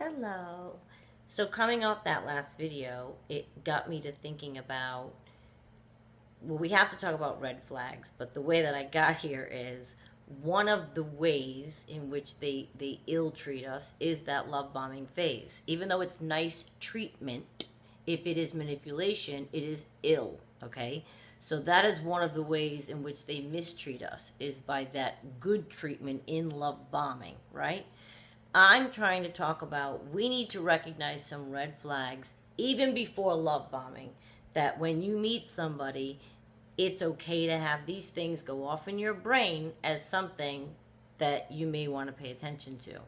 Hello. So coming off that last video, it got me to thinking about, well, we have to talk about red flags, but the way that I got here is one of the ways in which they ill treat us is that love bombing phase. Even though it's nice treatment, if it is manipulation, it is ill, okay? So that is one of the ways in which they mistreat us, is by that good treatment in love bombing, right? I'm trying to talk about we need to recognize some red flags even before love bombing. That when you meet somebody, it's okay to have these things go off in your brain as something that you may want to pay attention to.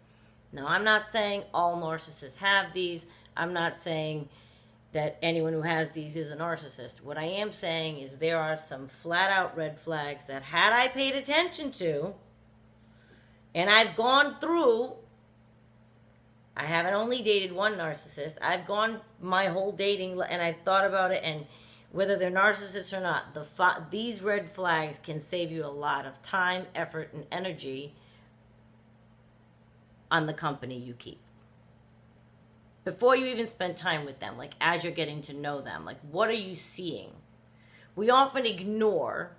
Now, I'm not saying all narcissists have these. I'm not saying that anyone who has these is a narcissist. What I am saying is there are some flat out red flags that, had I paid attention to, and I've gone through, I haven't only dated one narcissist. I've gone my whole dating and I've thought about it, and whether they're narcissists or not, these red flags can save you a lot of time, effort, and energy on the company you keep. Before you even spend time with them, like as you're getting to know them, like what are you seeing? We often ignore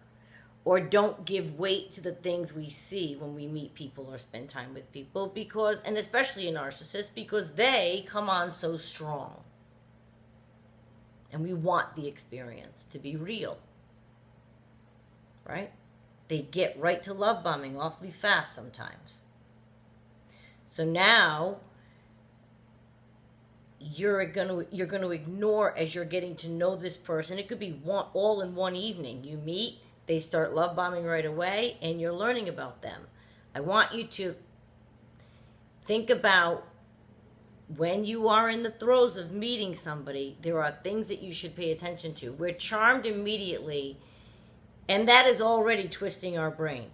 or don't give weight to the things we see when we meet people or spend time with people, because, and especially a narcissist, because they come on so strong. And we want the experience to be real, right? They get right to love bombing awfully fast sometimes. So now you're going to ignore, as you're getting to know this person. It could be all in one evening. You meet, they start love bombing right away, and you're learning about them. I want you to think about when you are in the throes of meeting somebody, there are things that you should pay attention to. We're charmed immediately, and that is already twisting our brain.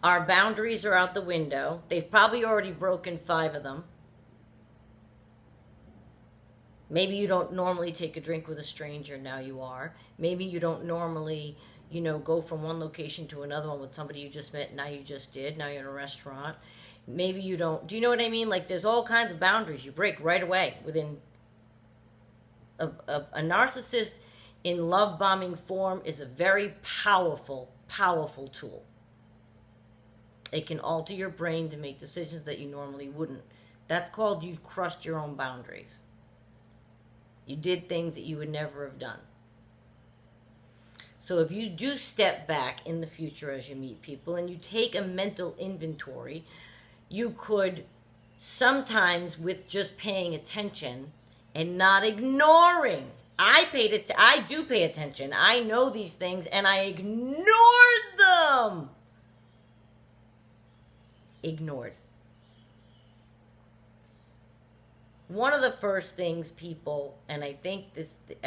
Our boundaries are out the window. They've probably already broken 5 of them. Maybe you don't normally take a drink with a stranger, now you are. Maybe you don't normally, go from one location to another one with somebody you just met, now you just did, now you're in a restaurant. Maybe you don't, do you know what I mean? Like there's all kinds of boundaries you break right away within a narcissist in love bombing form is a very powerful, powerful tool. It can alter your brain to make decisions that you normally wouldn't. That's called you crushed your own boundaries. You did things that you would never have done. So if you do step back in the future as you meet people and you take a mental inventory, you could sometimes, with just paying attention and not ignoring. I do pay attention. I know these things and I ignored them. Ignored. One of the first things people, and I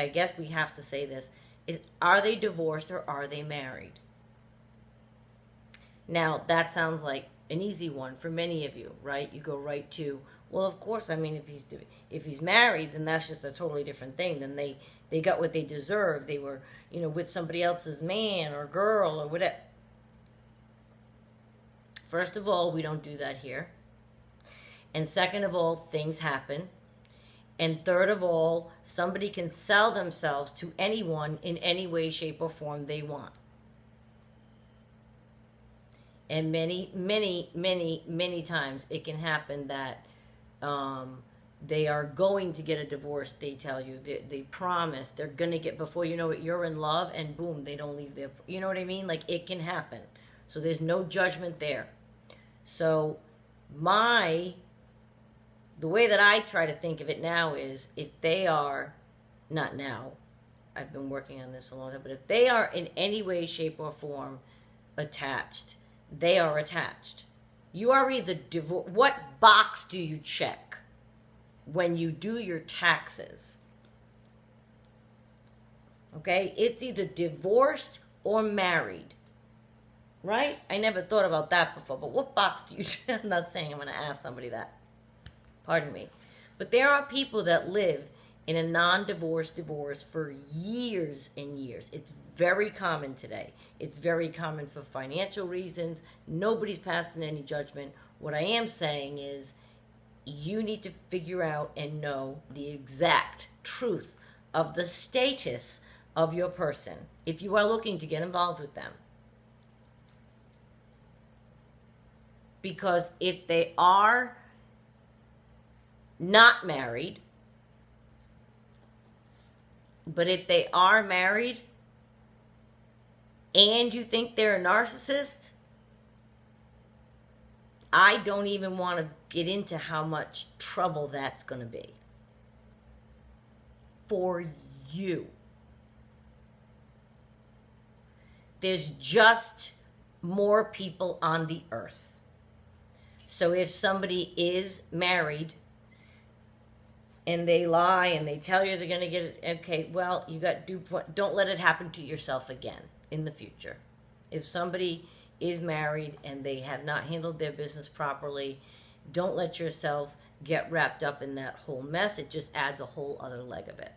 guess we have to say this, is are they divorced or are they married? Now, that sounds like an easy one for many of you, right? You go right to, well, of course, I mean, if he's married, then that's just a totally different thing. Then they got what they deserve. They were, with somebody else's man or girl or whatever. First of all, we don't do that here. And second of all, things happen. And third of all, somebody can sell themselves to anyone in any way, shape, or form they want. And many, many, many, many times it can happen that they are going to get a divorce, they tell you. They promise they're going to get, before you know it, you're in love, and boom, they don't leave their, you know what I mean? Like, it can happen. So there's no judgment there. So the way that I try to think of it now is, if they are, not now, I've been working on this a long time, but if they are in any way, shape, or form attached, they are attached. You are either divorced. What box do you check when you do your taxes? Okay? It's either divorced or married. Right? I never thought about that before, but what box do you check? I'm not saying I'm going to ask somebody that. Pardon me. But there are people that live in a non-divorce divorce for years and years. It's very common today. It's very common for financial reasons. Nobody's passing any judgment. What I am saying is, you need to figure out and know the exact truth of the status of your person if you are looking to get involved with them. Because if they are not married, but if they are married and you think they're a narcissist, I don't even want to get into how much trouble that's going to be for you. There's just more people on the earth. So if somebody is married and they lie and they tell you they're going to get it, okay, well, you got don't let it happen to yourself again in the future. If somebody is married and they have not handled their business properly, don't let yourself get wrapped up in that whole mess. It just adds a whole other leg of it.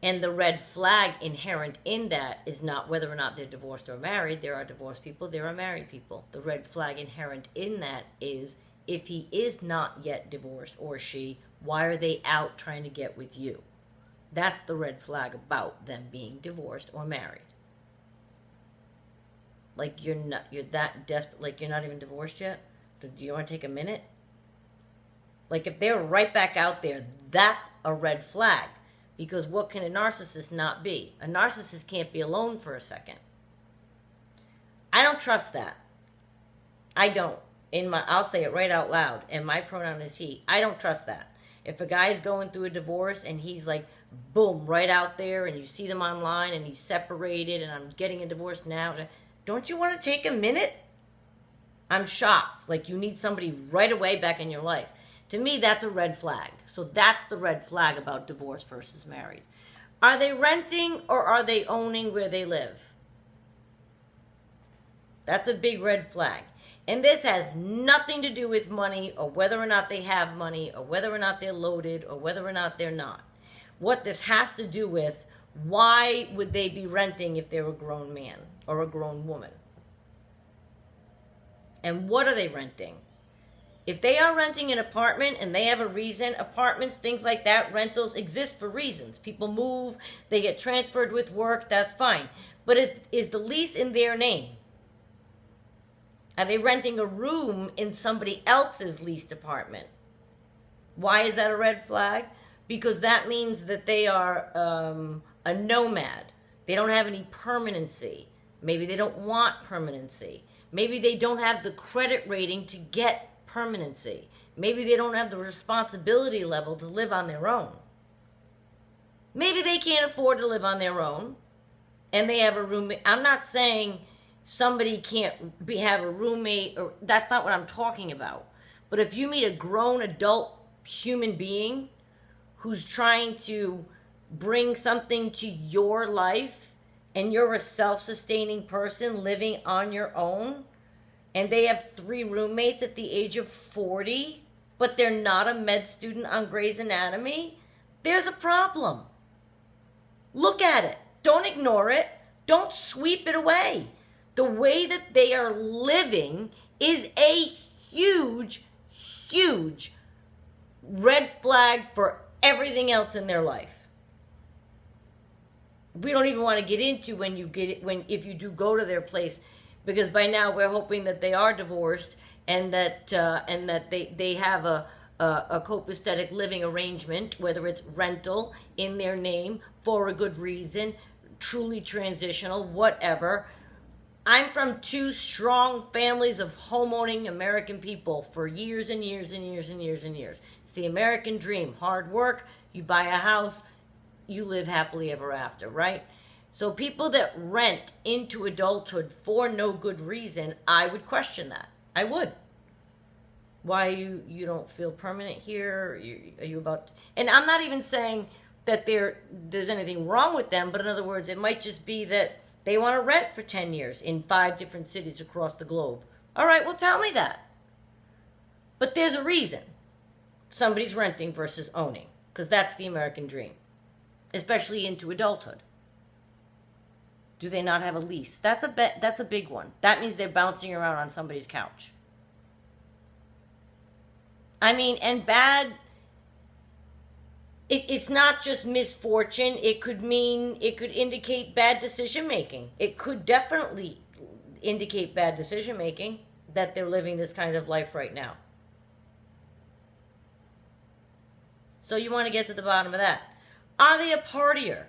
And the red flag inherent in that is not whether or not they're divorced or married. There are divorced people, there are married people. The red flag inherent in that is if he is not yet divorced or she, why are they out trying to get with you? That's the red flag about them being divorced or married. Like you're that desperate, like you're not even divorced yet? Do you want to take a minute? Like if they're right back out there, that's a red flag. Because what can a narcissist not be? A narcissist can't be alone for a second. I don't trust that. I don't. I'll say it right out loud, and my pronoun is he. I don't trust that. If a guy's going through a divorce and he's like, boom, right out there, and you see them online and he's separated and I'm getting a divorce now, don't you want to take a minute? I'm shocked. Like you need somebody right away back in your life. To me, that's a red flag. So that's the red flag about divorce versus married. Are they renting or are they owning where they live? That's a big red flag. And this has nothing to do with money or whether or not they have money or whether or not they're loaded or whether or not they're not. What this has to do with, why would they be renting if they're a grown man or a grown woman? And what are they renting? If they are renting an apartment and they have a reason, apartments, things like that, rentals exist for reasons. People move, they get transferred with work, that's fine. But is the lease in their name? Are they renting a room in somebody else's leased apartment? Why is that a red flag? Because that means that they are a nomad. They don't have any permanency. Maybe they don't want permanency. Maybe they don't have the credit rating to get permanency. Maybe they don't have the responsibility level to live on their own. Maybe they can't afford to live on their own and they have a roommate. I'm not saying somebody can't have a roommate, or that's not what I'm talking about. But if you meet a grown adult human being who's trying to bring something to your life and you're a self-sustaining person living on your own, and they have 3 roommates at the age of 40, but they're not a med student on Grey's Anatomy, there's a problem. Look at it. Don't ignore it. Don't sweep it away. The way that they are living is a huge, huge red flag for everything else in their life. We don't even want to get into if you do go to their place, because by now we're hoping that they are divorced and that they have a copacetic living arrangement, whether it's rental in their name for a good reason, truly transitional, whatever. I'm from 2 strong families of homeowning American people for years and years and years and years and years. It's the American dream. Hard work, you buy a house, you live happily ever after, right? So people that rent into adulthood for no good reason, I would question that. I would. Why you don't feel permanent here? Are you about... And I'm not even saying that there's anything wrong with them, but in other words, it might just be that they want to rent for 10 years in 5 different cities across the globe. All right, well, tell me that. But there's a reason somebody's renting versus owning, because that's the American dream, especially into adulthood. Do they not have a lease? That's a big one. That means they're bouncing around on somebody's couch. I mean, and bad, it's not just misfortune. It could indicate bad decision making. It could definitely indicate bad decision making that they're living this kind of life right now. So you want to get to the bottom of that. Are they a partier?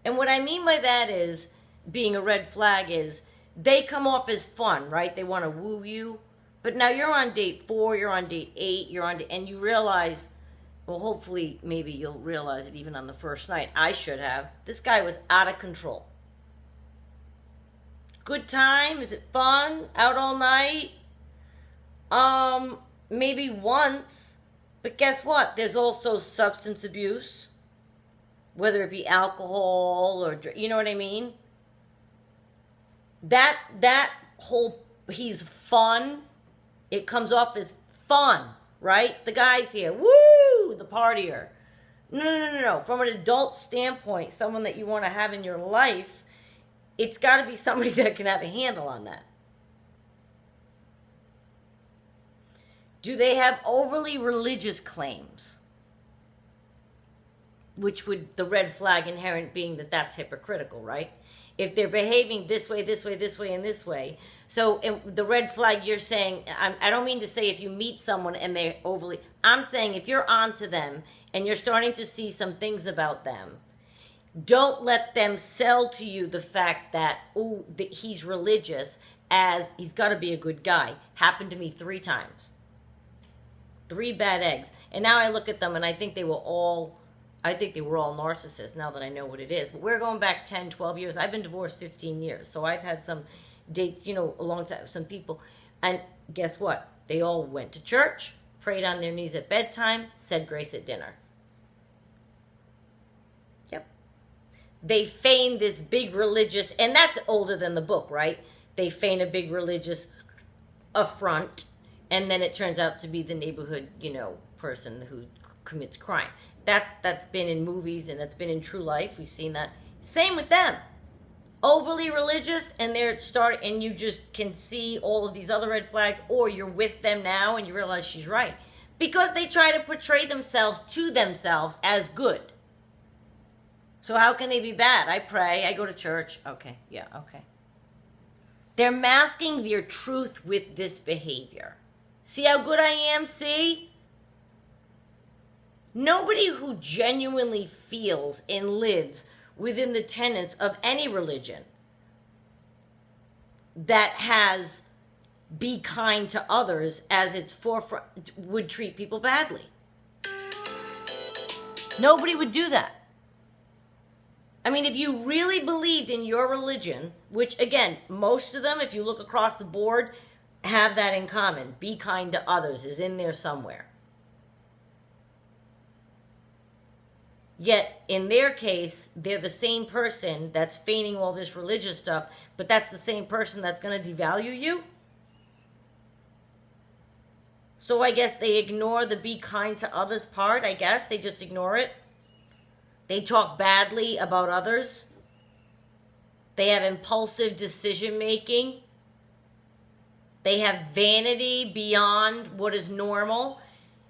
And what I mean by that is, being a red flag is, they come off as fun, right? They want to woo you. But now you're on date 4, you're on date 8, and you realize, well, hopefully, maybe you'll realize it even on the first night. I should have. This guy was out of control. Good time? Is it fun? Out all night? Maybe once. But guess what? There's also substance abuse. Whether it be alcohol or, you know what I mean? That whole, he's fun. It comes off as fun, right? The guy's here. Woo! The partier. No. From an adult standpoint, someone that you want to have in your life, it's got to be somebody that can have a handle on that. Do they have overly religious claims? Which would, the red flag inherent being that that's hypocritical, right? If they're behaving this way, and this way. So the red flag you're saying, I don't mean to say if you meet someone and they're overly, I'm saying if you're onto them and you're starting to see some things about them, don't let them sell to you the fact that, that he's religious as he's got to be a good guy. Happened to me 3 times. 3 bad eggs. And now I look at them and I think they were all narcissists now that I know what it is. But we're going back 10, 12 years. I've been divorced 15 years. So I've had some dates, a long time, some people. And guess what? They all went to church, prayed on their knees at bedtime, said grace at dinner. Yep. They feign this big religious, and that's older than the book, right? They feign a big religious affront, and then it turns out to be the neighborhood, person who commits crime. That's been in movies and that's been in true life. We've seen that. Same with them. Overly religious, and and you just can see all of these other red flags, or you're with them now and you realize she's right. Because they try to portray themselves to themselves as good. So how can they be bad? I pray, I go to church. Okay, yeah, okay. They're masking their truth with this behavior. See how good I am? See? Nobody who genuinely feels and lives within the tenets of any religion that has be kind to others as its forefront would treat people badly. Nobody would do that. I mean, if you really believed in your religion, which again, most of them, if you look across the board, have that in common. Be kind to others is in there somewhere. Yet, in their case, they're the same person that's feigning all this religious stuff, but that's the same person that's going to devalue you? So I guess they ignore the be kind to others part, I guess. They just ignore it. They talk badly about others. They have impulsive decision making. They have vanity beyond what is normal.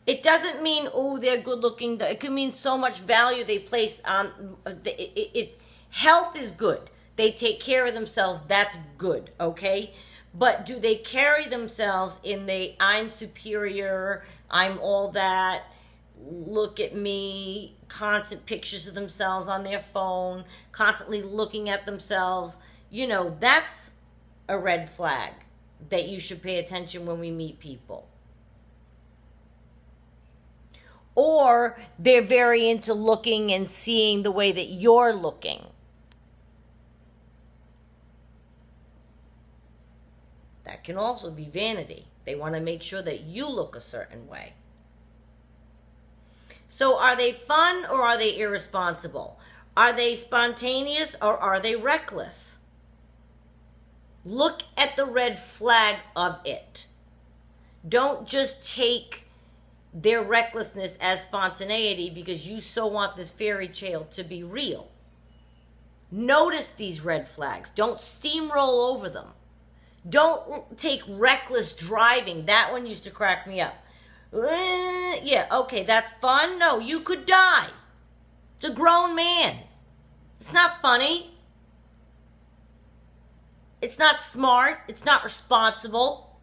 It doesn't mean, they're good looking. It could mean so much value they place on it. Health is good. They take care of themselves. That's good, okay? But do they carry themselves in the I'm superior, I'm all that, look at me, constant pictures of themselves on their phone, constantly looking at themselves? That's a red flag that you should pay attention when we meet people. Or they're very into looking and seeing the way that you're looking. That can also be vanity. They want to make sure that you look a certain way. So are they fun or are they irresponsible? Are they spontaneous or are they reckless? Look at the red flag of it. Don't just take their recklessness as spontaneity because you so want this fairy tale to be real. Notice these red flags. Don't steamroll over them. Don't take reckless driving. That one used to crack me up. Yeah, okay, that's fun. No, you could die. It's a grown man. It's not funny. It's not smart. It's not responsible.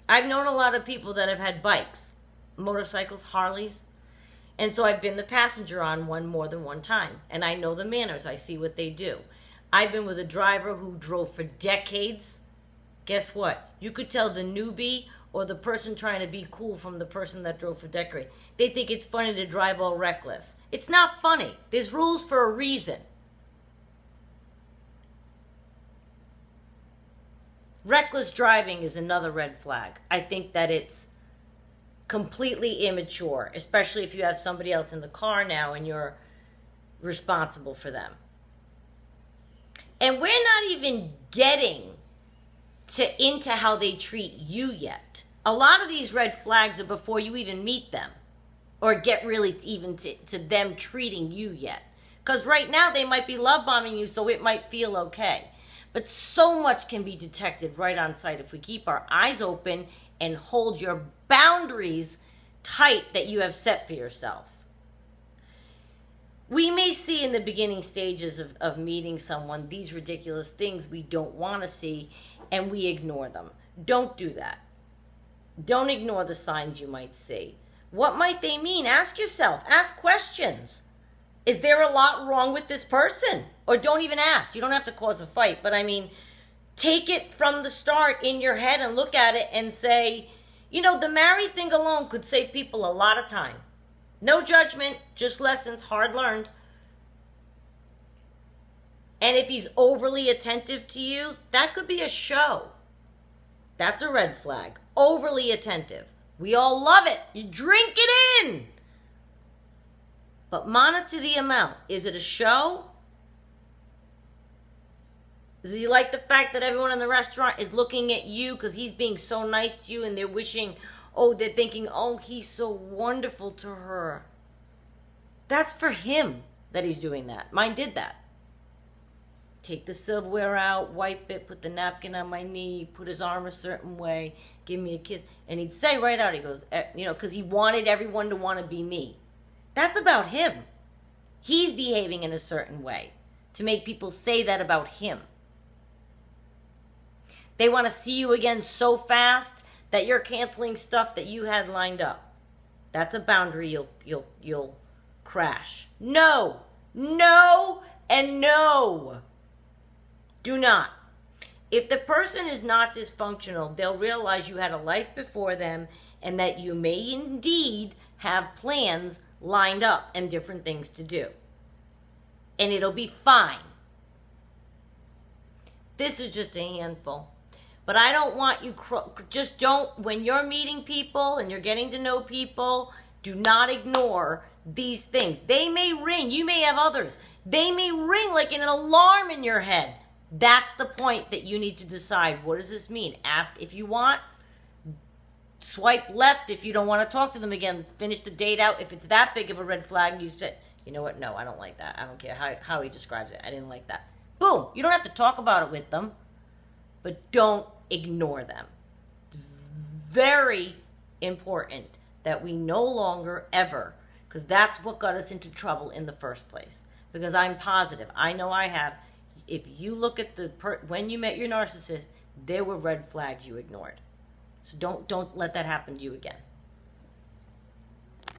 I've known a lot of people that have had bikes, motorcycles, Harleys. And so I've been the passenger on one more than one time. And I know the manners. I see what they do. I've been with a driver who drove for decades. Guess what? You could tell the newbie or the person trying to be cool from the person that drove for decades. They think it's funny to drive all reckless. It's not funny. There's rules for a reason. Reckless driving is another red flag. I think that it's completely immature, especially if you have somebody else in the car now and you're responsible for them. And we're not even getting into how they treat you yet. A lot of these red flags are before you even meet them or get really even to them treating you yet. Because right now they might be love bombing you, so it might feel okay. But so much can be detected right on sight if we keep our eyes open and hold your boundaries tight that you have set for yourself. We may see in the beginning stages of meeting someone these ridiculous things we don't want to see, and we ignore them. Don't do that. Don't ignore the signs you might see. What might they mean? Ask yourself. Ask questions. Is there a lot wrong with this person? Or don't even ask. You don't have to cause a fight. But I mean, take it from the start in your head and look at it and say, you know, the married thing alone could save people a lot of time. No judgment, just lessons, hard learned. And if he's overly attentive to you, that could be a show. That's a red flag. Overly attentive. We all love it. You drink it in. But monitor the amount. Is it a show? Is it like the fact that everyone in the restaurant is looking at you because he's being so nice to you and they're wishing, oh, they're thinking, oh, he's so wonderful to her. That's for him that he's doing that. Mine did that. Take the silverware out, wipe it, put the napkin on my knee, put his arm a certain way, give me a kiss. And he'd say right out, he goes, you know, because he wanted everyone to want to be me. That's about him. He's behaving in a certain way to make people say that about him. They want to see you again so fast that you're canceling stuff that you had lined up. That's a boundary you'll crash. No, no, and no. Do not. If the person is not dysfunctional, they'll realize you had a life before them and that you may indeed have plans lined up and different things to do. And it'll be fine. This is just a handful. But I don't want you, just don't, when you're meeting people and you're getting to know people, do not ignore these things. They may ring. You may have others. They may ring like an alarm in your head. That's the point that you need to decide. What does this mean? Ask if you want. Swipe left if you don't want to talk to them again. Finish the date out. If it's that big of a red flag, you say, you know what? No, I don't like that. I don't care how he describes it. I didn't like that. Boom. You don't have to talk about it with them. But don't ignore them. Very important that we no longer ever, because that's what got us into trouble in the first place. Because I'm positive, I know I have, if you look at when you met your narcissist, there were red flags you ignored. So don't let that happen to you again.